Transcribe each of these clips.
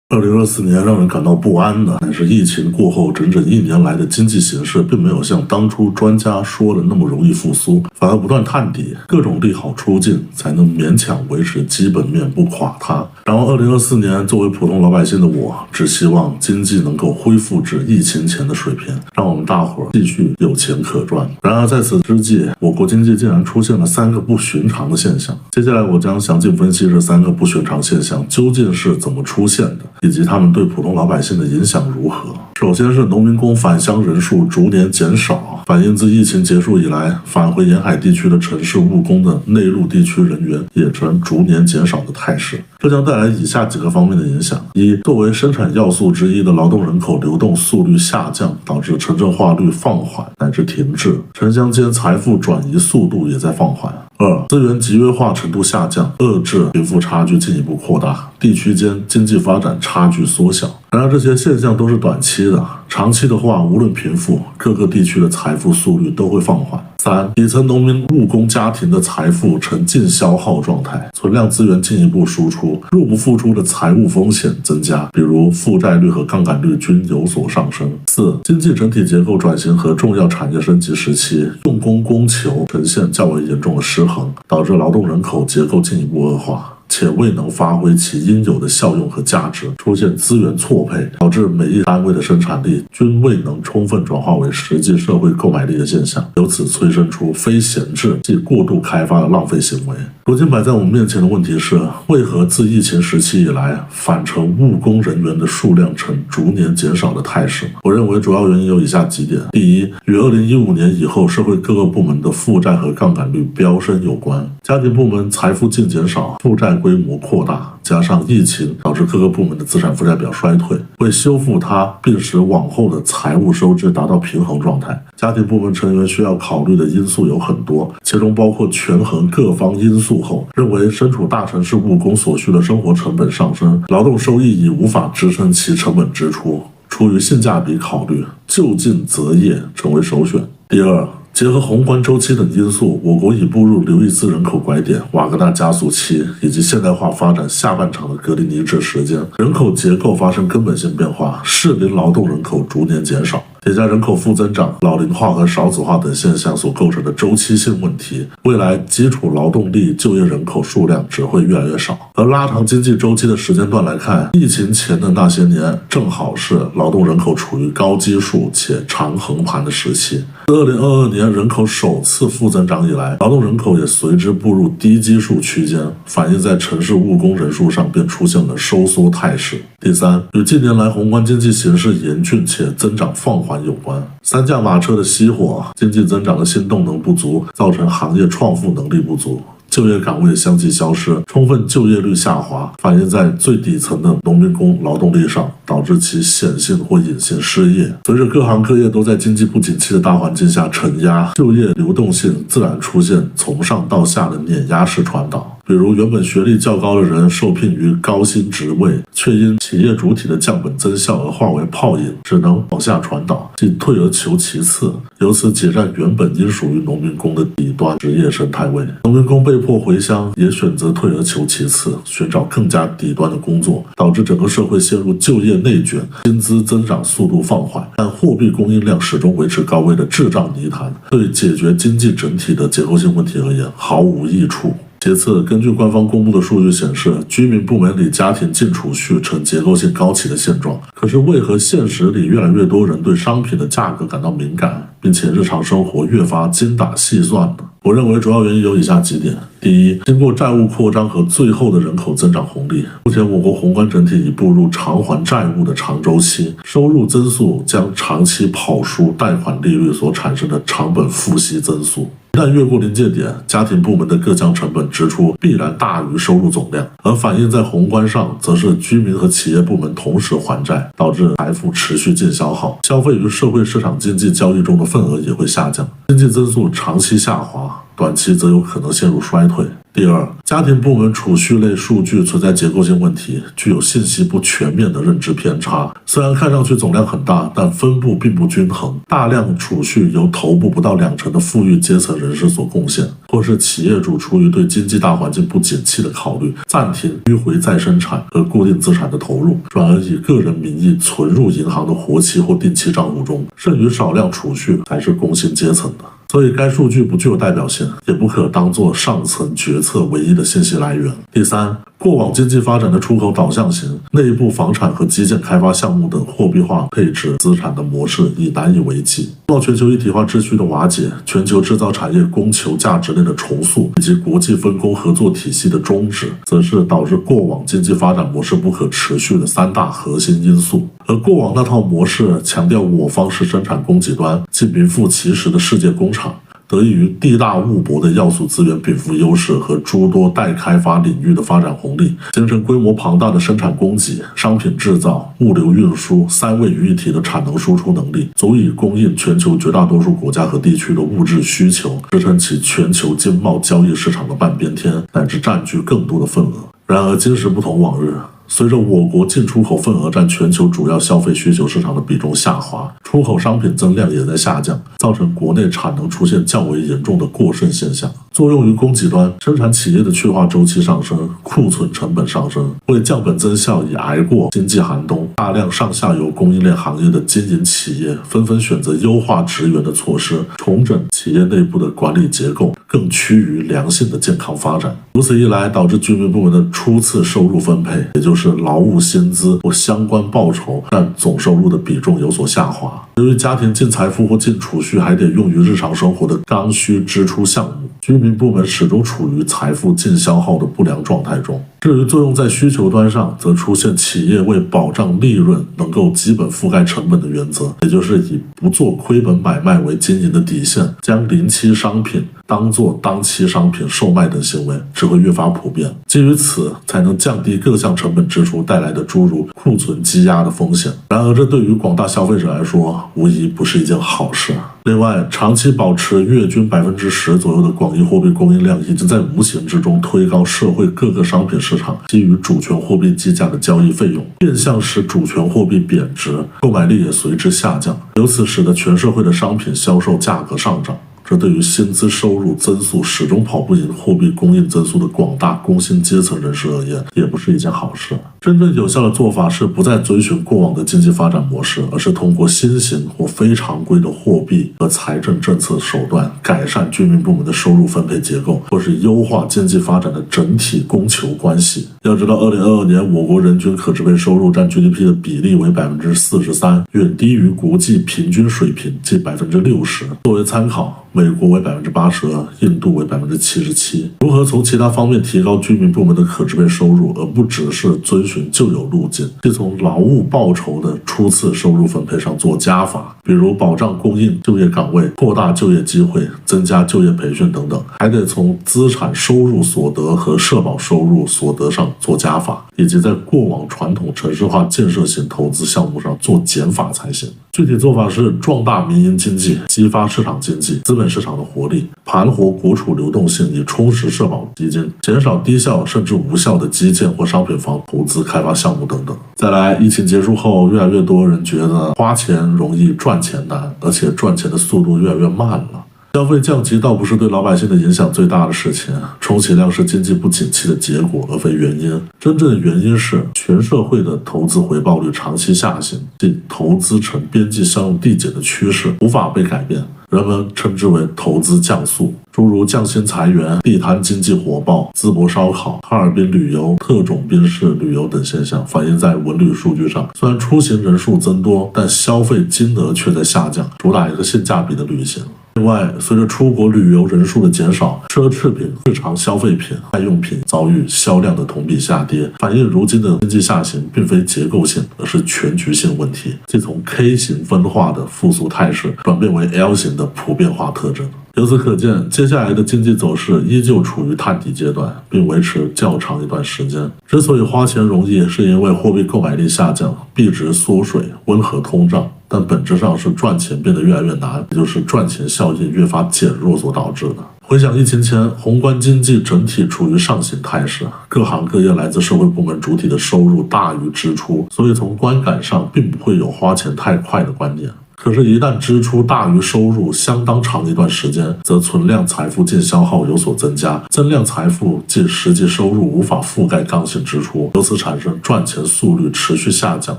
2024年让人感到不安的，但是疫情过后整整1年来的经济形势并没有像当初专家说的那么容易复苏，反而不断探底，各种利好出尽，才能勉强维持基本面不垮塌。然后2024年作为普通老百姓的我，只希望经济能够恢复至疫情前的水平，让我们大伙儿继续有钱可赚。然而在此之际，我国经济竟然出现了3个不寻常的现象。接下来我将详细分析这3个不寻常现象究竟是怎么出现的，以及他们对普通老百姓的影响如何。首先是农民工返乡人数逐年减少，反映自疫情结束以来，返回沿海地区的城市务工的内陆地区人员也呈逐年减少的态势。这将带来以下几个方面的影响：一、作为生产要素之一的劳动人口流动速率下降，导致城镇化率放缓乃至停滞，城乡间财富转移速度也在放缓。二、资源集约化程度下降，遏制贫富差距进一步扩大，地区间经济发展差距缩小。然而这些现象都是短期的，长期的话，无论贫富，各个地区的财富速率都会放缓。三、底层农民务工家庭的财富呈净消耗状态，存量资源进一步输出，入不敷出的财务风险增加，比如负债率和杠杆率均有所上升。四、经济整体结构转型和重要产业升级时期，用工供求呈现较为严重的失衡，导致劳动人口结构进一步恶化，且未能发挥其应有的效用和价值，出现资源错配，导致每一单位的生产力均未能充分转化为实际社会购买力的现象，由此催生出非闲置即过度开发的浪费行为。如今摆在我们面前的问题是，为何自疫情时期以来，返程务工人员的数量呈逐年减少的态势？我认为主要原因有以下几点：第一，与2015年以后社会各个部门的负债和杠杆率飙升有关。家庭部门财富净减少，负债规模扩大，加上疫情导致各个部门的资产负债表衰退，为修复它并使往后的财务收支达到平衡状态，家庭部门成员需要考虑的因素有很多，其中包括权衡各方因素后，认为身处大城市务工所需的生活成本上升，劳动收益已无法支撑其成本支出，出于性价比考虑，就近择业成为首选。第二，结合宏观周期等因素，我国已步入刘易斯人口拐点、瓦格纳加速期以及现代化发展下半场的格林尼治时间，人口结构发生根本性变化，适龄劳动人口逐年减少，叠加人口负增长、老龄化和少子化等现象所构成的周期性问题，未来基础劳动力就业人口数量只会越来越少。而拉长经济周期的时间段来看，疫情前的那些年正好是劳动人口处于高基数且长横盘的时期。自2022年人口首次负增长以来，劳动人口也随之步入低基数区间，反映在城市务工人数上便出现了收缩态势。第三，与近年来宏观经济形势严峻且增长放缓有关。3驾马车的熄火，经济增长的新动能不足，造成行业创富能力不足，就业岗位相继消失，充分就业率下滑，反映在最底层的农民工劳动力上，导致其显性或隐性失业。随着各行各业都在经济不景气的大环境下承压，就业流动性自然出现从上到下的碾压式传导。比如原本学历较高的人受聘于高薪职位，却因企业主体的降本增效而化为泡影，只能往下传导，即退而求其次，由此挤占原本应属于农民工的底端职业生态位。农民工被迫回乡，也选择退而求其次，寻找更加底端的工作，导致整个社会陷入就业内卷，薪资增长速度放缓，但货币供应量始终维持高位的滞胀泥潭，对解决经济整体的结构性问题而言毫无益处。其次，根据官方公布的数据显示，居民部门里家庭净储蓄呈结构性高企的现状。可是为何现实里越来越多人对商品的价格感到敏感，并且日常生活越发精打细算呢？我认为主要原因有以下几点。第一，经过债务扩张和最后的人口增长红利，目前我国宏观整体已步入偿还债务的长周期，收入增速将长期跑输贷款利率所产生的偿本付息增速。一旦越过临界点，家庭部门的各项成本支出必然大于收入总量，而反映在宏观上则是居民和企业部门同时还债，导致财富持续净消耗，消费与社会市场经济交易中的份额也会下降，经济增速长期下滑，短期则有可能陷入衰退。第二，家庭部门储蓄类数据存在结构性问题，具有信息不全面的认知偏差。虽然看上去总量很大，但分布并不均衡。大量储蓄由头部不到2成的富裕阶层人士所贡献，或是企业主出于对经济大环境不景气的考虑，暂停迂回再生产和固定资产的投入，转而以个人名义存入银行的活期或定期账户中，剩余少量储蓄才是工薪阶层的。所以该数据不具有代表性，也不可当作上层决策唯一的信息来源。第三，过往经济发展的出口导向型、内部房产和基建开发项目等货币化配置资产的模式已难以为继。到全球一体化秩序的瓦解、全球制造产业供求价值链的重塑以及国际分工合作体系的终止，则是导致过往经济发展模式不可持续的3大核心因素。而过往那套模式强调我方是生产供给端，即名副其实的世界工厂，得益于地大物博的要素资源禀赋优势和诸多待开发领域的发展红利，形成规模庞大的生产供给、商品制造、物流运输3位于一体的产能输出能力，足以供应全球绝大多数国家和地区的物质需求，支撑起全球经贸交易市场的半边天，乃至占据更多的份额。然而今时不同往日，随着我国进出口份额占全球主要消费需求市场的比重下滑，出口商品增量也在下降，造成国内产能出现较为严重的过剩现象。作用于供给端，生产企业的去化周期上升，库存成本上升，为降本增效以挨过经济寒冬，大量上下游供应链行业的经营企业纷纷选择优化职员的措施，重整企业内部的管理结构，更趋于良性的健康发展。如此一来，导致居民部门的初次收入分配，也就是劳务薪资或相关报酬占总收入的比重有所下滑。由于家庭净财富或净储蓄还得用于日常生活的刚需支出项目，居民部门始终处于财富净消耗的不良状态中。至于作用在需求端上，则出现企业为保障利润能够基本覆盖成本的原则，也就是以不做亏本买卖为经营的底线，将临期商品当作当期商品售卖等行为只会越发普遍。基于此，才能降低各项成本支出带来的诸如库存积压的风险。然而这对于广大消费者来说，无疑不是一件好事。另外，长期保持月均10%左右的广义货币供应量，已经在无形之中推高社会各个商品市场基于主权货币计价的交易费用，变相使主权货币贬值，购买力也随之下降，由此使得全社会的商品销售价格上涨。这对于薪资收入增速始终跑不赢货币供应增速的广大工薪阶层人士而言，也不是一件好事。真正有效的做法是不再遵循过往的经济发展模式，而是通过新型或非常规的货币和财政政策手段，改善居民部门的收入分配结构，或是优化经济发展的整体供求关系。要知道2022年我国人均可支配收入占 GDP 的比例为 43%， 远低于国际平均水平，即 60%。作为参考，美国为 82%， 印度为 77%。 如何从其他方面提高居民部门的可支配收入，而不只是遵循旧有路径，即从劳务报酬的初次收入分配上做加法，比如保障供应就业岗位、扩大就业机会、增加就业培训等等，还得从资产收入所得和社保收入所得上做加法，以及在过往传统城市化建设型投资项目上做减法才行。具体做法是壮大民营经济，激发市场经济、资本市场的活力，盘活国储流动性以充实社保基金，减少低效甚至无效的基建或商品房投资开发项目等等。再来，疫情结束后，越来越多人觉得花钱容易赚钱难，而且赚钱的速度越来越慢了。消费降级倒不是对老百姓的影响最大的事情，充其量是经济不景气的结果，而非原因。真正的原因是全社会的投资回报率长期下行，即投资呈边际效用递减的趋势无法被改变，人们称之为投资降速。诸如降薪裁员、地摊经济火爆、淄博烧烤、哈尔滨旅游、特种兵式旅游等现象反映在文旅数据上，虽然出行人数增多，但消费金额却在下降，主打一个性价比的旅行。另外，随着出国旅游人数的减少，奢侈品、日常消费品、耐用品遭遇销量的同比下跌，反映如今的经济下行并非结构性，而是全局性问题，即从 K 型分化的复苏态势转变为 L 型的普遍化特征。由此可见，接下来的经济走势依旧处于探底阶段，并维持较长一段时间。之所以花钱容易，是因为货币购买力下降，币值缩水，温和通胀，但本质上是赚钱变得越来越难，也就是赚钱效应越发减弱所导致的。回想疫情前，宏观经济整体处于上行态势，各行各业来自社会部门主体的收入大于支出，所以从观感上并不会有花钱太快的观念。可是，一旦支出大于收入相当长一段时间，则存量财富净消耗有所增加，增量财富即实际收入无法覆盖刚性支出，由此产生赚钱速率持续下降，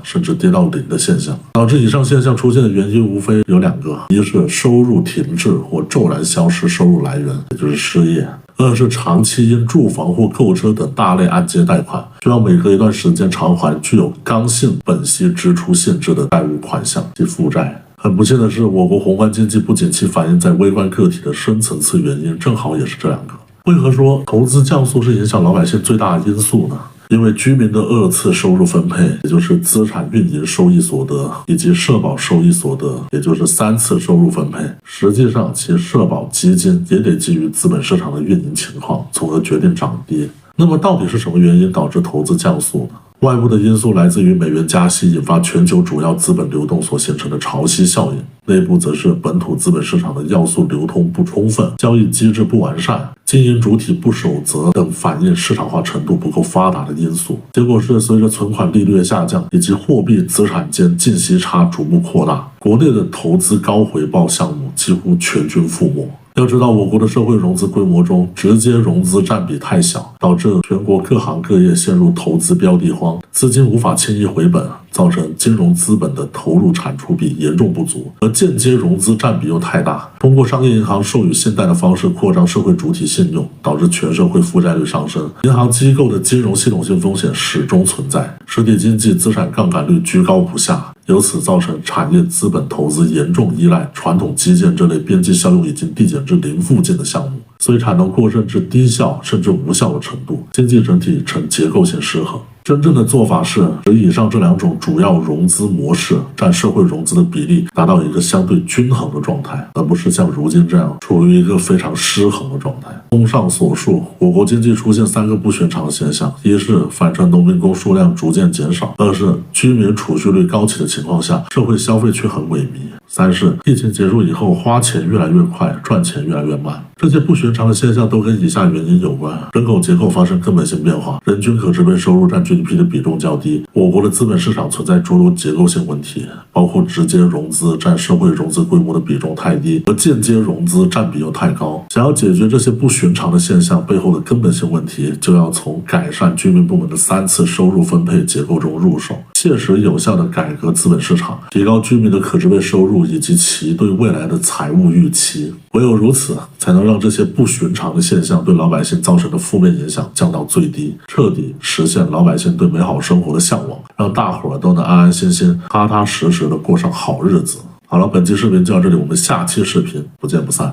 甚至跌到零的现象。导致以上现象出现的原因无非有两个：一是收入停滞或骤然消失收入来源，也就是失业；二是长期因住房或购车等大类按揭贷款，需要每隔一段时间偿还具有刚性本息支出性质的债务款项及负债。很不幸的是，我国宏观经济不景气反映在微观个体的深层次原因，正好也是这两个。为何说投资降速是影响老百姓最大的因素呢？因为居民的二次收入分配，也就是资产运营收益所得以及社保收益所得，也就是三次收入分配，实际上其社保基金也得基于资本市场的运营情况，从而决定涨跌。那么到底是什么原因导致投资降速呢？外部的因素来自于美元加息引发全球主要资本流动所形成的潮汐效应，内部则是本土资本市场的要素流通不充分、交易机制不完善、经营主体不守则等反映市场化程度不够发达的因素。结果是随着存款利率下降以及货币资产间净息差逐步扩大，国内的投资高回报项目几乎全军覆没。要知道，我国的社会融资规模中，直接融资占比太小，导致全国各行各业陷入投资标的荒，资金无法轻易回本，造成金融资本的投入产出比严重不足，而间接融资占比又太大，通过商业银行授予信贷的方式扩张社会主体信用，导致全社会负债率上升，银行机构的金融系统性风险始终存在，实体经济资产杠杆率居高不下，由此造成产业资本投资严重依赖传统基建这类边际效用已经递减至零附近的项目，所以产能过剩至低效甚至无效的程度，经济整体呈结构性失衡。真正的做法是使以上这两种主要融资模式占社会融资的比例达到一个相对均衡的状态，而不是像如今这样处于一个非常失衡的状态。综上所述，我国经济出现三个不寻常的现象：一是反正农民工数量逐渐减少；二是居民储蓄率高企的情况下，社会消费却很萎靡；三是疫情结束以后，花钱越来越快，赚钱越来越慢。这些不寻常的现象都跟以下原因有关：人口结构发生根本性变化，人均可支配收入占 GDP 的比重较低，我国的资本市场存在诸多结构性问题，包括直接融资占社会融资规模的比重太低，而间接融资占比又太高。想要解决这些不寻常的现象背后的根本性问题，就要从改善居民部门的三次收入分配结构中入手，切实有效地改革资本市场，提高居民的可支配收入以及其对未来的财务预期。唯有如此，才能让这些不寻常的现象对老百姓造成的负面影响降到最低，彻底实现老百姓对美好生活的向往，让大伙儿都能安安心心、踏踏实实地过上好日子。好了，本期视频就到这里，我们下期视频不见不散。